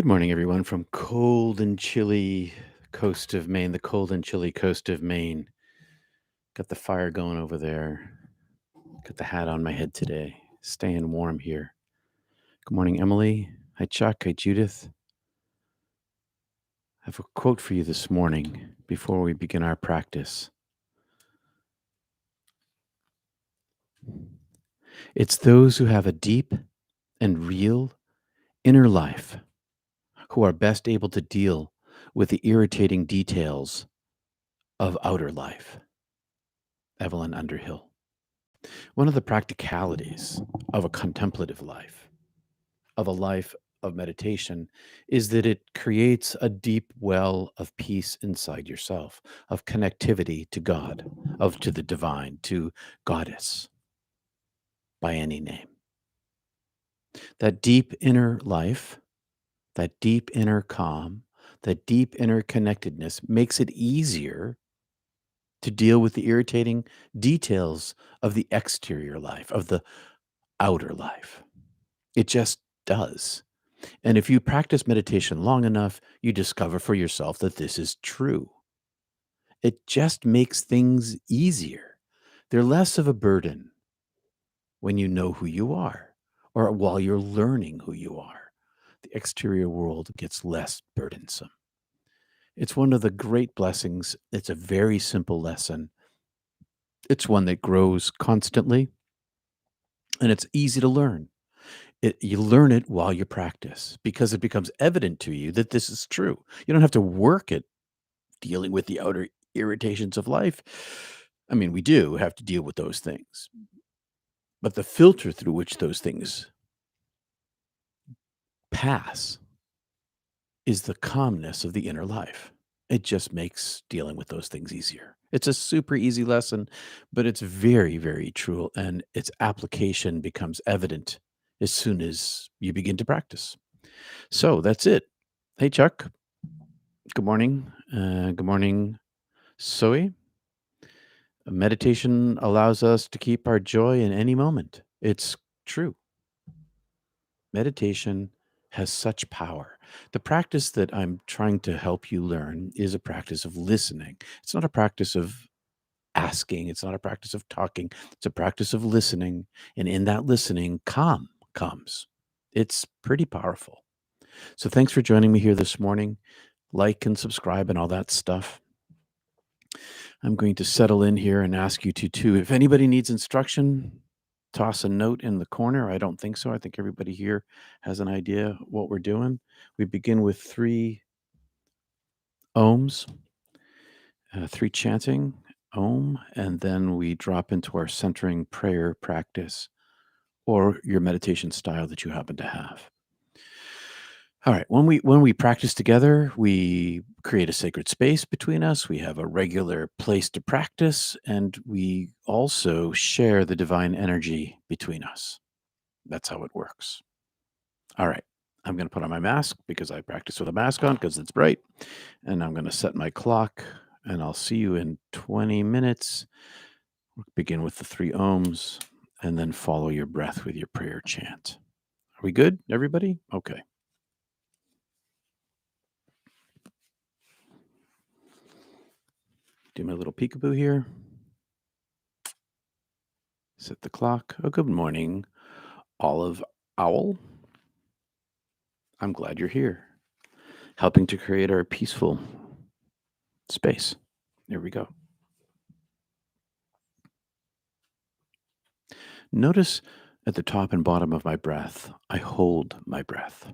Good morning, everyone, from cold and chilly coast of Maine, the cold and chilly coast of Maine. Got the fire going over there. Got the hat on my head today. Staying warm here. Good morning, Emily. Hi, Chuck. Hi, Judith. I have a quote for you this morning before we begin our practice. It's those who have a deep and real inner life who are best able to deal with the irritating details of outer life. Evelyn Underhill. One of the practicalities of a contemplative life, of a life of meditation, is that it creates a deep well of peace inside yourself, of connectivity to God, to the divine, to Goddess, by any name. That deep inner life, that deep inner calm, that deep inner connectedness makes it easier to deal with the irritating details of the exterior life, of the outer life. It just does. And if you practice meditation long enough, you discover for yourself that this is true. It just makes things easier. They're less of a burden when you know who you are or while you're learning who you are. The exterior world gets less burdensome. It's one of the great blessings. It's a very simple lesson. It's one that grows constantly, and it's easy to learn. You learn it while you practice because it becomes evident to you that this is true. You don't have to work at dealing with the outer irritations of life. I mean, we do have to deal with those things, but the filter through which those things pass is the calmness of the inner life. It just makes dealing with those things easier. It's a super easy lesson, but it's very, very true, and its application becomes evident as soon as you begin to practice. So that's it. Hey, Chuck. Good morning. Good morning, Zoe. Meditation allows us to keep our joy in any moment. It's true. Meditation has such power. The practice that I'm trying to help you learn is a practice of listening. It's not a practice of asking, it's not a practice of talking, it's a practice of listening. And in that listening, calm comes. It's pretty powerful. So thanks for joining me here this morning. Like and subscribe and all that stuff. I'm going to settle in here and ask you to too. If anybody needs instruction, toss a note in the corner. I don't think so. I think everybody here has an idea what we're doing. We begin with 3 ohms, 3 chanting Om, and then we drop into our centering prayer practice or your meditation style that you happen to have. All right. When we practice together, we create a sacred space between us. We have a regular place to practice, and we also share the divine energy between us. That's how it works. All right. I'm going to put on my mask because I practice with a mask on because it's bright, and I'm going to set my clock, and I'll see you in 20 minutes. We'll begin with the 3 ohms, and then follow your breath with your prayer chant. Are we good, everybody? Okay. Do my little peekaboo here. Set the clock. Oh, good morning, Olive Owl. I'm glad you're here, helping to create our peaceful space. There we go. Notice at the top and bottom of my breath, I hold my breath.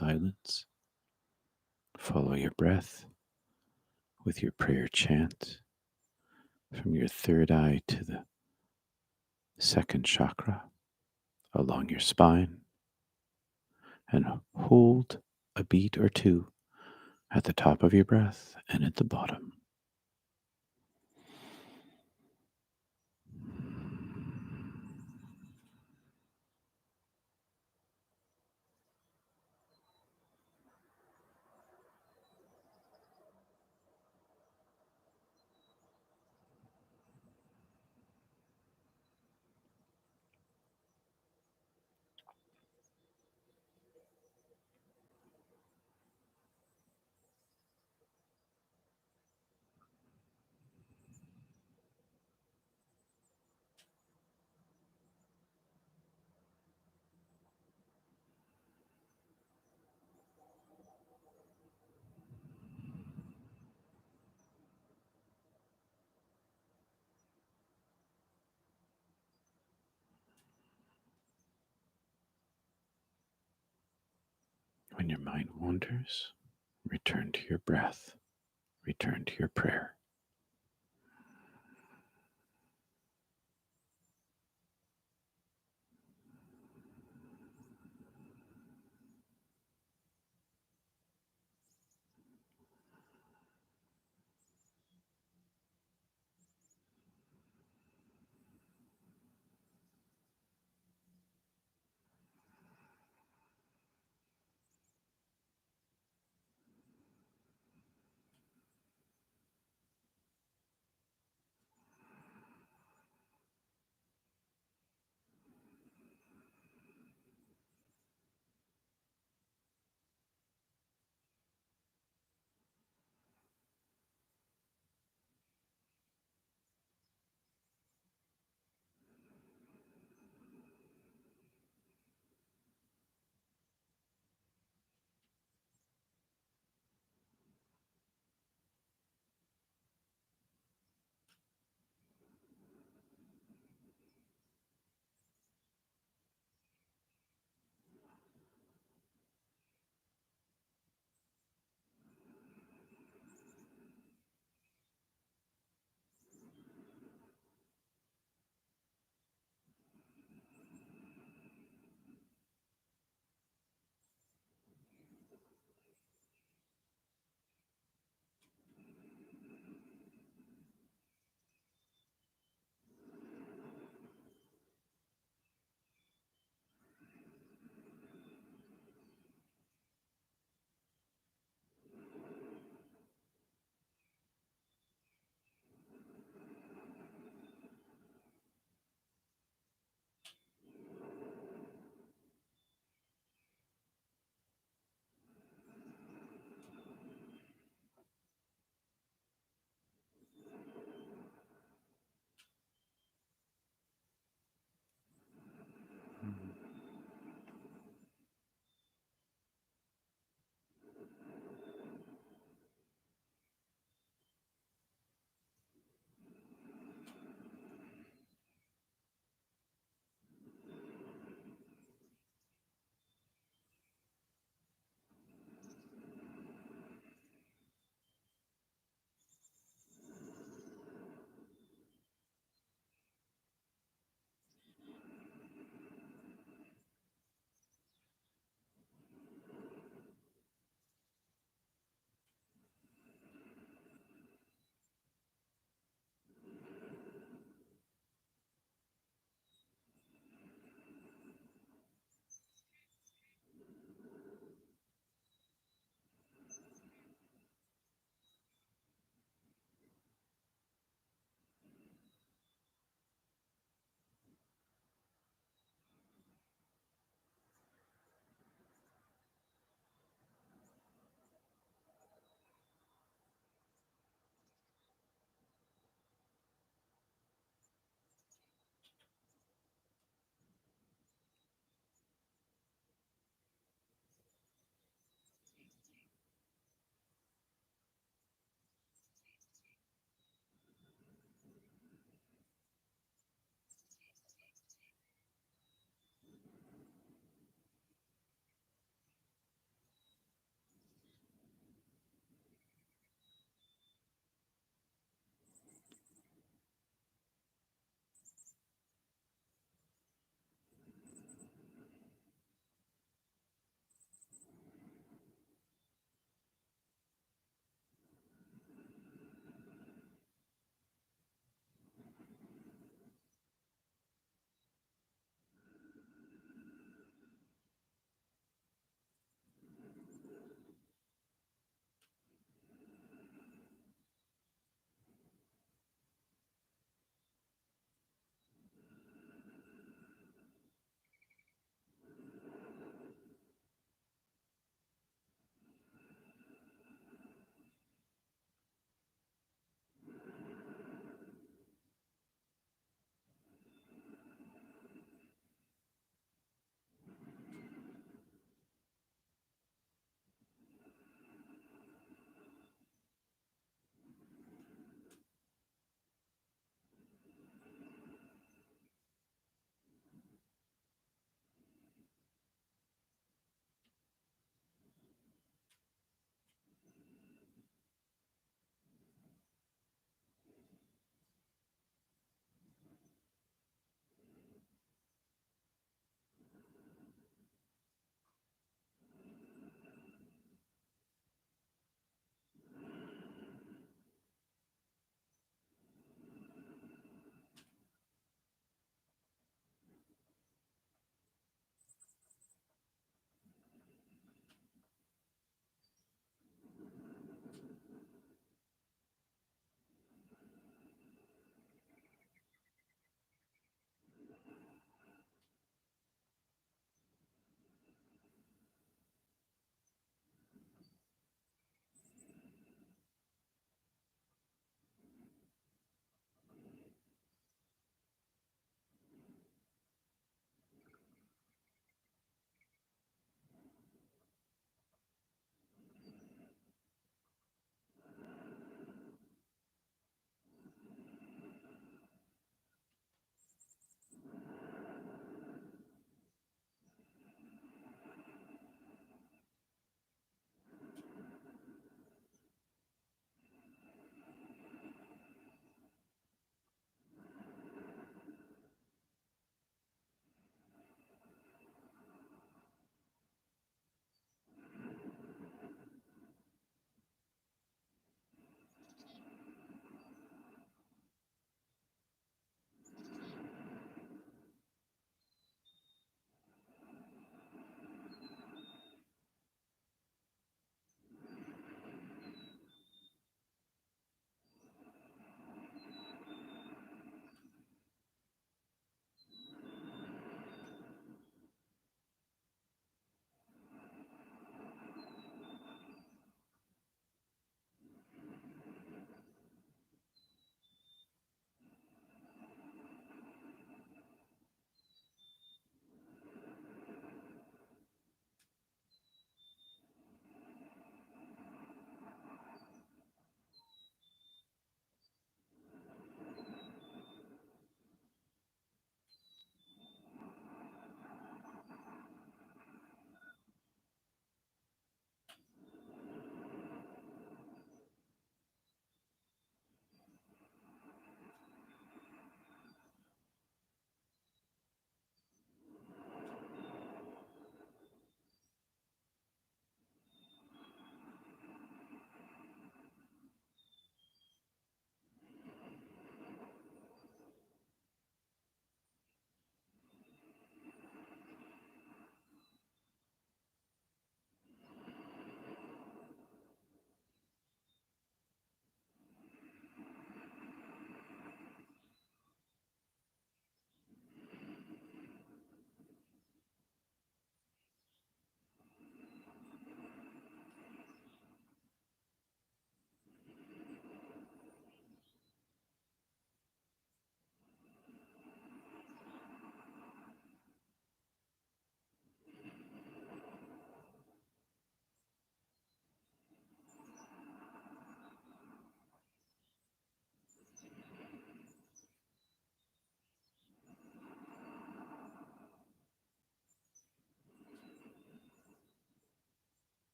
silence. Follow your breath with your prayer chant from your third eye to the second chakra along your spine, and hold a beat or two at the top of your breath and at the bottom. When your mind wanders, return to your breath, return to your prayer.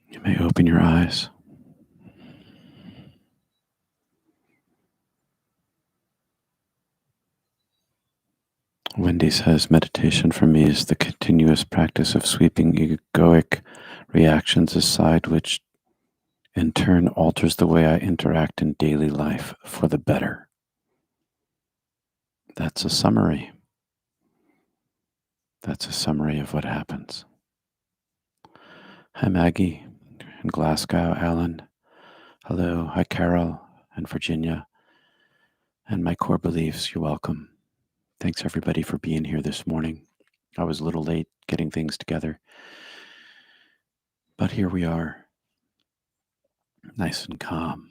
You may open your eyes. Wendy says meditation for me is the continuous practice of sweeping egoic reactions aside, which in turn alters the way I interact in daily life for the better. That's a summary. That's a summary of what happens. Hi, Maggie in Glasgow, Alan. Hello. Hi, Carol and Virginia. And my core beliefs, you're welcome. Thanks, everybody, for being here this morning. I was a little late getting things together, but here we are, nice and calm.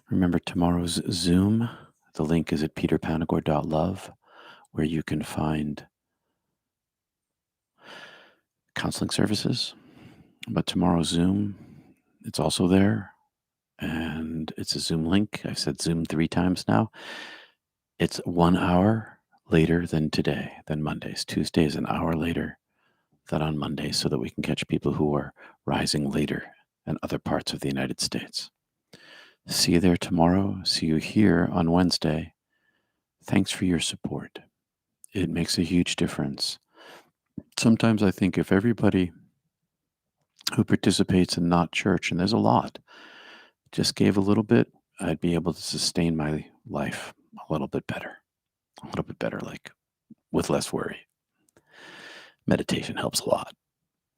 Remember tomorrow's Zoom. The link is at peterpanagore.love, where you can find counseling services. But tomorrow's Zoom, it's also there. And it's a Zoom link. I've said Zoom 3 times now. It's 1 hour later than today, than Mondays. Tuesday is an hour later than on Monday, so that we can catch people who are rising later in other parts of the United States. See you there tomorrow. See you here on Wednesday. Thanks for your support. It makes a huge difference. Sometimes I think if everybody who participates in Not Church, and there's a lot, just gave a little bit, I'd be able to sustain my life a little bit better, like with less worry. Meditation helps a lot.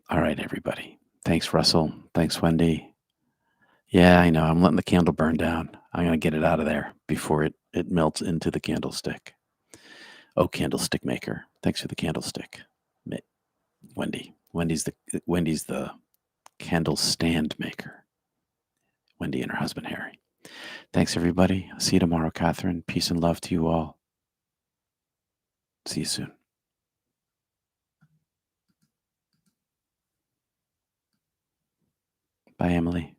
All right, everybody. Thanks, Russell. Thanks, Wendy. Yeah, I know. I'm letting the candle burn down. I'm going to get it out of there before it melts into the candlestick. Oh, candlestick maker. Thanks for the candlestick. Wendy. Wendy's the candle stand maker. Wendy and her husband, Harry. Thanks, everybody. I'll see you tomorrow, Catherine. Peace and love to you all. See you soon. Bye, Emily.